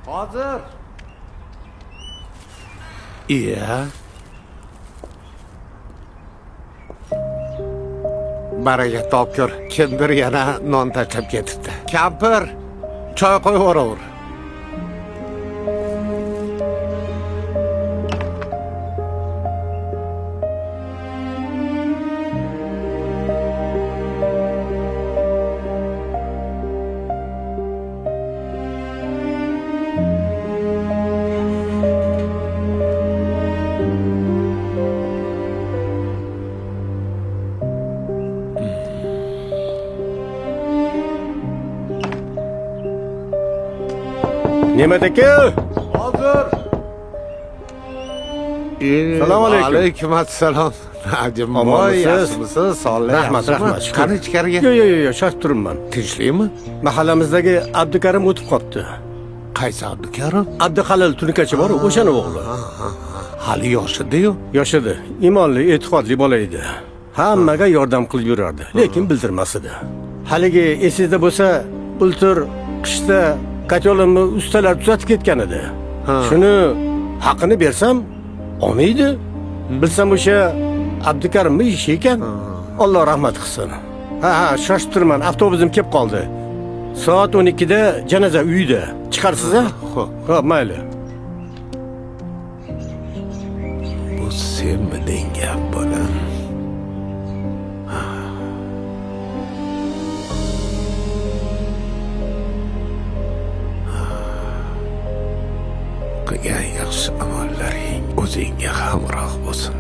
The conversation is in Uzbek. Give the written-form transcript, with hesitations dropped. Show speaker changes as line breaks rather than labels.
Hozir.
Iya. Baraka topkur. Kimdir yana non tashlab ketibdi. Kampir, choy qo'yib yuboraver.
Ne'mat aka.
Hozir.
Salom alaykum.
Alaykum assalom. Najimboy,
Omonmisiz?
yaxshimisiz? Sog'lik.
Rahmat.
Qani ichkariga?
Yo'q, shoshib turibman.
Tinchlikmi?
Mahallamizdagi Abdukarim o'tib qolibdi.
Qaysi Abdukarim?
Abduhalil Tunikachi bor, o'shani o'g'li.
Hali yoshida-yu.
Yoshida, iymonli, e'tiqodli bola edi. Hammaga yordam qilib yurardi, lekin bildirmas edi. Haligi esingizda bo'lsa, bultur qishda katyolimni ustalar tuzatib ketgan edi. Shuni haqini bersam, olmaydi. Bilsam o'sha Abdukarimning ishi ekan. Alloh rahmat qilsin. Ha, shoshib turman, avtobusim kelib qoldi. Soat 12 da janoza uyida. Chiqarsiz-a? Xo'p, mayli.
Bu senmiding gap bolam? Qilgan yaxshi amallaring o'zingga hamroh bo'lsin.